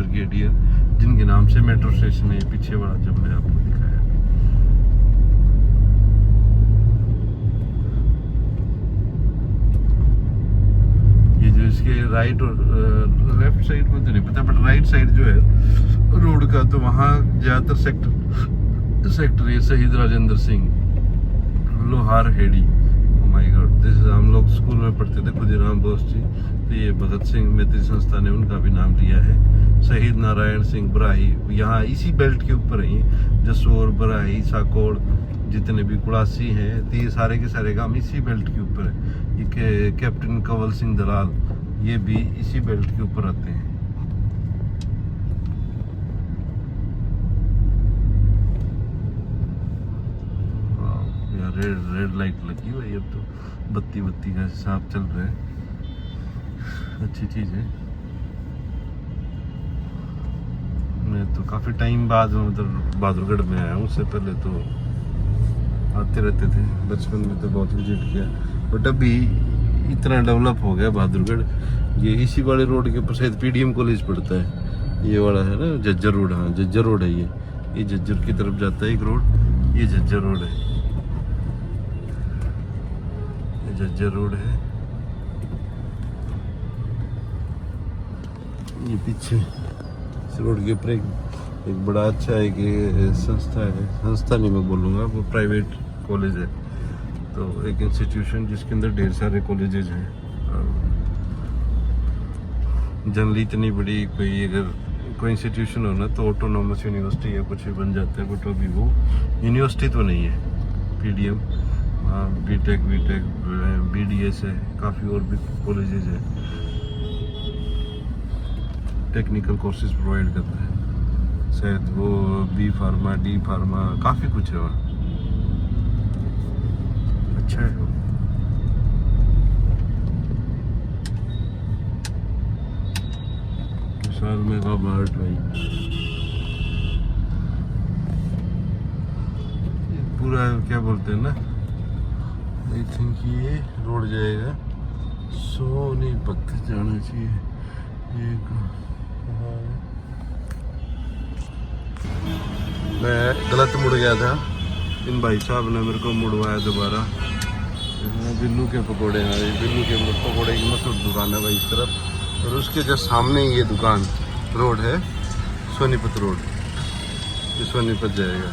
Brigadier, जिनके नाम से मेट्रो स्टेशन है पीछे वाला जो मैंने आपको दिखाया। ये जो इसके राइट और लेफ्ट साइड में तो नहीं पता, बट राइट साइड जो है रोड का, तो वहाँ ज़्यादातर सेक्टर ये शहीद राजेंद्र सिंह लोहार हेड़ी, माय गॉड, जैसे हम लोग स्कूल में पढ़ते थे खुदीराम बोस जी, तो ये भगत सिंह मैत्री संस्था ने उनका भी नाम लिया है। शहीद नारायण सिंह बराही यहाँ इसी बेल्ट के ऊपर ही, जसोर बराही साकोड़ जितने भी कुड़ासी हैं, तो ये सारे के सारे काम इसी बेल्ट के ऊपर है। ये कैप्टन कंवल सिंह दलाल, ये भी इसी बेल्ट के ऊपर आते हैं। रेड लाइट लगी हुई है, अब तो बत्ती का हिसाब चल रहा है, अच्छी चीज़ है। मैं तो काफ़ी टाइम बाद मतलब बहादुरगढ़ में आया हूँ, उससे पहले तो आते रहते थे, बचपन में तो बहुत विजिट किया, बट अभी इतना डेवलप हो गया बहादुरगढ़। ये इसी वाले रोड के ऊपर शायद पीडीएम कॉलेज पड़ता है, ये वाला है ना झज्जर रोड, हाँ झज्जर रोड है ये झज्जर की तरफ जाता है एक रोड, ये झज्जर रोड है, झज्जर रोड है। ये पीछे इस रोड के ऊपर एक बड़ा अच्छा एक संस्था है, संस्था नहीं मैं बोलूँगा, वो प्राइवेट कॉलेज है, तो एक इंस्टीट्यूशन जिसके अंदर ढेर सारे कॉलेजेस हैं। जनरली इतनी बड़ी कोई इंस्टीट्यूशन हो ना तो ऑटोनॉमस यूनिवर्सिटी या कुछ भी बन जाता है, बट अभी वो यूनिवर्सिटी तो नहीं है। पीडीएम, बीटेक बीडीएस है, काफ़ी और भी कॉलेजेस है, टेक्निकल कोर्सेज प्रोवाइड करता है, शायद वो बी फार्मा डी फार्मा काफ़ी कुछ है वहाँ, अच्छा है वो। विशाल मेगा मार्ट भाई, पूरा क्या बोलते हैं ना, आई थिंक ये रोड जाएगा सोनीपत जाना चाहिए। मैं गलत मुड़ गया था, इन भाई साहब ने मेरे को मुड़वाया दोबारा। बिल्लू के पकोड़े हैं, बिल्लू के पकोड़े की मशहूर दुकान है भाई इस तरफ, और उसके जस्ट सामने ये दुकान रोड है सोनीपत रोड, ये सोनीपत जाएगा।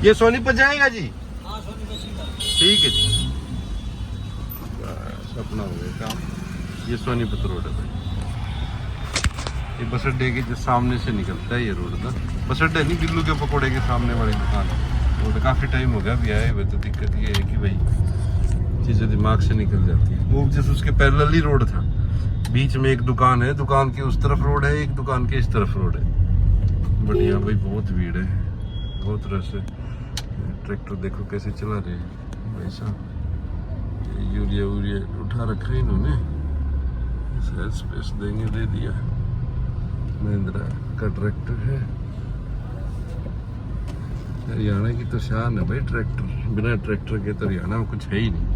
ये सोनीपत जाएगा जी? हाँ सोनीपत, ठीक है जी, सपना हो गया काम। ये सोनीपत रोड है भाई, ये बस अड्डे के जो सामने से निकलता है ये रोड ना, बस अड्डा नहीं, बिल्लू के पकोड़े के सामने वाली दुकान है। तो काफ़ी टाइम हो गया अभी आए हुए, तो दिक्कत ये है कि भाई चीज़ें दिमाग से निकल जाती है। वो जैसे उसके पैरेलल ही रोड था, बीच में एक दुकान है, दुकान के उस तरफ रोड है, एक दुकान के इस तरफ रोड है। बट यहाँ भाई बहुत भीड़ है, बहुत रश है। ट्रैक्टर देखो कैसे चला रहे हैं भाई साहब, यूरिया उठा रखा है इन्होंने, शायद स्पेस देंगे, दे दिया। महिंद्रा का ट्रैक्टर है, हरियाणा की तो शान है भाई ट्रैक्टर, बिना ट्रैक्टर के तो हरियाणा में कुछ है ही नहीं।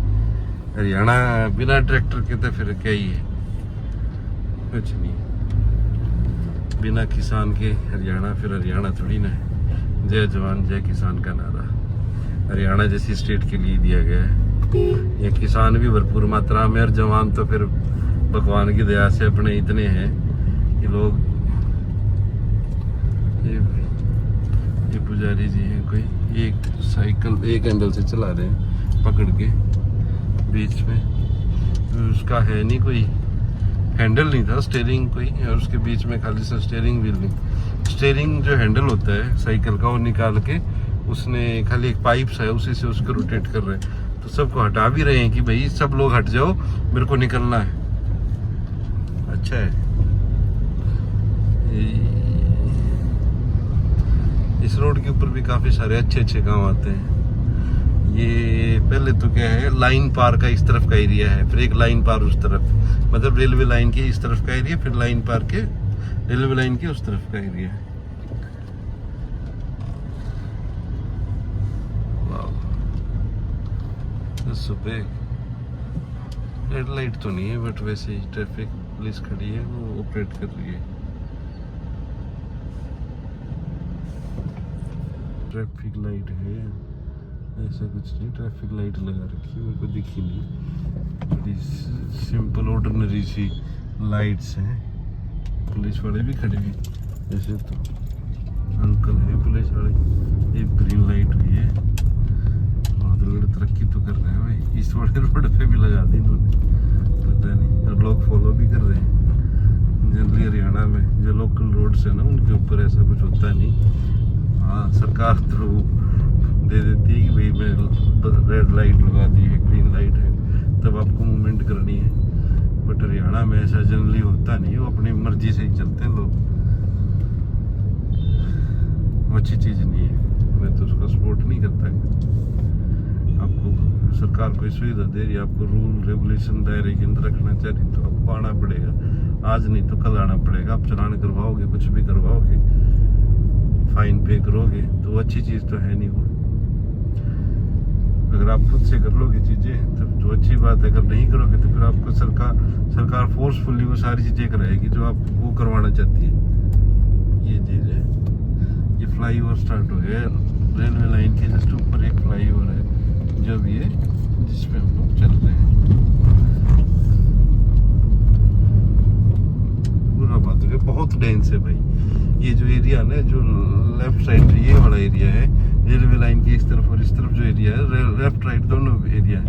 हरियाणा बिना ट्रैक्टर के तो फिर क्या ही है, कुछ नहीं। बिना किसान के हरियाणा फिर हरियाणा थोड़ी ना है। जय जवान जय किसान का नारा हरियाणा जैसी स्टेट के लिए दिया गया है। ये किसान भी भरपूर मात्रा में, और जवान तो फिर भगवान की दया से अपने इतने हैं कि लोग, ये पुजारी जी हैं कोई, एक साइकिल एक हैंडल से चला रहे हैं पकड़ के, बीच में उसका है नहीं कोई हैंडल, नहीं था स्टेयरिंग कोई, और उसके बीच में खाली सा स्टेयरिंग व्हील नहीं, स्टेयरिंग जो हैंडल होता है साइकिल का वो निकाल के उसने खाली एक पाइप सा है उसी से उसको रोटेट कर रहे हैं। तो सबको हटा भी रहे हैं कि भाई सब लोग हट जाओ, मेरे को निकलना है। अच्छा है, इस रोड के ऊपर भी काफ़ी सारे अच्छे काम आते हैं। ये पहले तो क्या है, लाइन पार का इस तरफ का एरिया है, फिर एक लाइन पार उस तरफ, मतलब रेलवे लाइन के इस तरफ का एरिया, फिर लाइन पार के रेलवे लाइन के उस तरफ का एरिया है। वाह, so big. रेड लाइट तो नहीं है, बट वैसे ही ट्रैफिक पुलिस खड़ी है, वो ऑपरेट कर रही है। ट्रैफिक लाइट है, ऐसा कुछ नहीं, ट्रैफिक लाइट लगा रखी है, मेरे को दिखी नहीं। बड़ी सिंपल ऑर्डिनरी सी लाइट्स हैं। पुलिस वाले भी खड़े हैं, जैसे तो अंकल है पुलिस वाले। एक ग्रीन लाइट हुई है, बहुत लोग तरक्की तो कर रहे हैं भाई। इस वाले रोड पे भी लगा दी इन्होंने, पता नहीं, और लोग फॉलो भी कर रहे हैं। जनरली हरियाणा में जो लोकल रोड्स है ना, उनके ऊपर ऐसा कुछ होता नहीं। हाँ, सरकार थ्रू दे देती है कि भाई मैं रेड लाइट लगा दी है, ग्रीन लाइट है, तब आपको मूवमेंट करनी है। बट हरियाणा में ऐसा जनरली होता नहीं, वो अपनी मर्जी से ही चलते हैं लोग। अच्छी चीज़ नहीं है, मैं तो उसका सपोर्ट नहीं करता। आपको सरकार कोई सुविधा दे रही है, आपको रूल रेगुलेशन दायरे के अंदर रखना चाह रही, तो आपको आना पड़ेगा। आज नहीं तो कल आना पड़ेगा। आप चलान करवाओगे, कुछ भी करवाओगे, फाइन पे करोगे, तो अच्छी चीज़ तो है नहीं वो। अगर आप खुद से कर लोगे चीज़ें तब तो अच्छी बात है, अगर नहीं करोगे तो फिर आपको सरकार फोर्सफुली वो सारी चीज़ें कराएगी जो आप वो करवाना चाहती है। ये चीज़ है। ये फ्लाईओवर स्टार्ट हो गया, रेलवे लाइन के जस्ट ऊपर एक फ्लाईओवर है, जब ये जिस पे हम लोग चल रहे हैं। पूरा बात हो गया, बहुत डेंस है भाई। ये जो एरिया ना, जो लेफ्ट साइड ये वाला एरिया है रेलवे लाइन के, इस तरफ और इस तरफ जो एरिया है, लेफ्ट राइट दोनों एरिया है,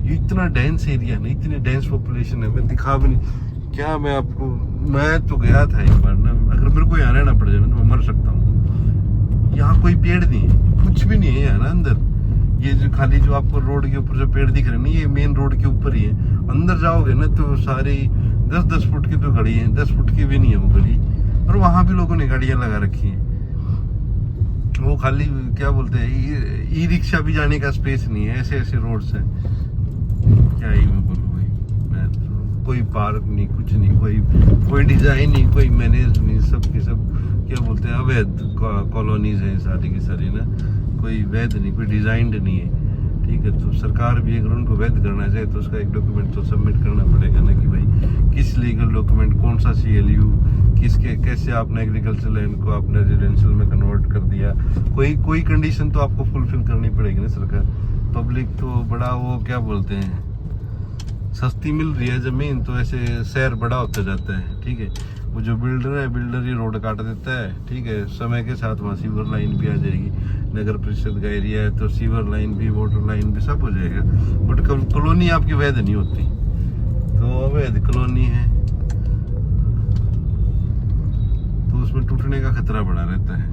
ये इतना डेंस एरिया है ना, इतनी डेंस पॉपुलेशन है। मैं दिखा भी नहीं क्या, मैं आपको, मैं तो गया था एक बार ना, अगर मेरे को यहाँ रहना पड़ जाए तो मैं मर सकता हूँ। यहाँ कोई पेड़ नहीं है, कुछ भी नहीं है यहाँ ना अंदर। ये जो खाली जो आपको रोड के ऊपर जो पेड़ दिख रहे हैं ना, ये मेन रोड के ऊपर ही है। अंदर जाओगे ना तो सारी 10-10 फुट की तो गली है, 10 फुट की भी नहीं है वो गली। और वहाँ भी लोगों ने गाड़ियाँ लगा रखी हैं। वो खाली क्या बोलते हैं, ई रिक्शा भी जाने का स्पेस नहीं है, ऐसे ऐसे रोड्स हैं। क्या ही मैं बोलूँ भाई, मैं तो, कोई पार्क नहीं, कुछ नहीं, कोई डिजाइन नहीं, कोई मैनेज नहीं, सब के सब क्या बोलते हैं अवैध कॉलोनीज हैं सारी की सारी ना। कोई वैध नहीं, कोई डिजाइंड नहीं है। ठीक है, तो सरकार भी अगर उनको वैध करना चाहे तो उसका एक डॉक्यूमेंट तो सबमिट करना पड़ेगा ना, कि भाई किस लीगल डॉक्यूमेंट, कौन सा CLU, किसके, कैसे आपने एग्रीकल्चर लैंड को आपने रेजिडेंशियल में कन्वर्ट कर दिया। कोई कंडीशन तो आपको फुलफिल करनी पड़ेगी ना सरकार। पब्लिक तो बड़ा वो क्या बोलते हैं, सस्ती मिल रही है ज़मीन तो ऐसे शहर बड़ा होता जाता है। ठीक है, वो जो बिल्डर है, बिल्डर ही रोड काट देता है। ठीक है, समय के साथ वहाँ सीवर लाइन भी आ जाएगी, नगर परिषद का एरिया है तो सीवर लाइन भी, वाटर लाइन भी, सब हो जाएगा। बट कॉलोनी आपकी वैध नहीं होती, तो अवैध कॉलोनी है तो उसमें टूटने का खतरा बड़ा रहता है।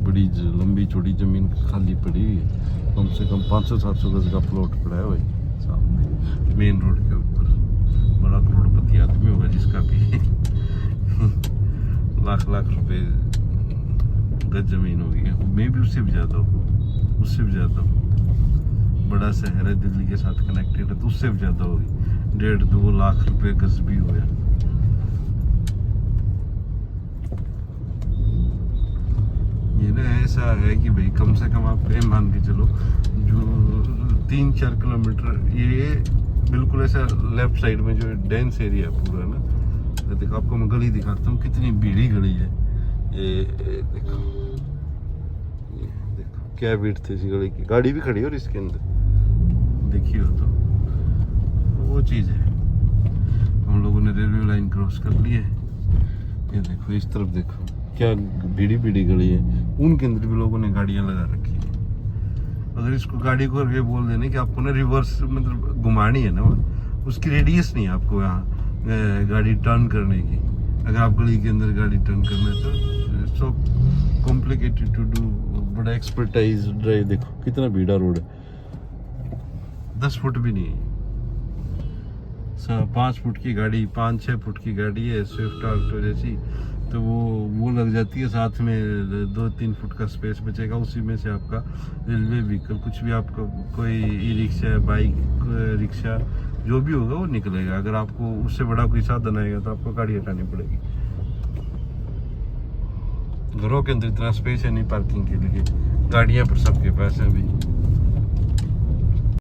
बड़ी लंबी चौड़ी जमीन खाली पड़ी हुई है, कम से कम 500-700 गज का प्लॉट पड़ा है भाई सामने मेन रोड के ऊपर। बड़ा करोड़पति आदमी होगा जिसका भी लाख रुपए गज जमीन होगी, मैं भी उससे भी ज़्यादा हो, उससे भी ज़्यादा हो। बड़ा शहर है, दिल्ली के साथ कनेक्टेड है, तो उससे भी ज़्यादा होगी। 1.5-2 लाख रुपए गज भी हो गया। ये ना ऐसा है कि भाई कम से कम आप ये मान के चलो, जो 3-4 किलोमीटर, ये बिल्कुल ऐसा लेफ्ट साइड में जो डेंस एरिया है पूरा ना। देखो आपको मैं गली दिखाता हूँ, कितनी भीड़ी गली है। ये देखो, ये देखो क्या विड्थ है इस गली की, गाड़ी भी खड़ी है और इसके अंदर देखिए तो वो चीज़ है। हम लोगों ने रेलवे लाइन क्रॉस कर ली है। ये देखो इस तरफ देखो क्या भीड़ी गली है, उनके अंदर भी लोगों ने गाड़ियाँ लगा रखी है। अगर इसको गाड़ी को करके बोल देने कि आपको ना रिवर्स मतलब घुमानी है ना, उसकी रेडियस नहीं है आपको यहाँ गाड़ी टर्न करने की। अगर आप गली के अंदर गाड़ी टर्न करना है तो सो कॉम्प्लिकेटेड टू डू, बड़ा एक्सपर्टाइज ड्राइव। देखो कितना भीड़ा रोड है, 10 फुट भी नहीं है। 5 फुट की गाड़ी, 5-6 फुट की गाड़ी है स्विफ्ट ऑल्टो जैसी, तो वो लग जाती है, साथ में 2-3 फुट का स्पेस बचेगा, उसी में से आपका रेलवे व्हीकल, कुछ भी आपका कोई ई रिक्शा, बाइक, रिक्शा जो भी होगा वो निकलेगा। अगर आपको उससे बड़ा कोई साधन आएगा तो आपको गाड़ी हटानी पड़ेगी। घरों के अंदर इतना स्पेस है नहीं पार्किंग के लिए, गाड़ियाँ पर सबके पास है अभी।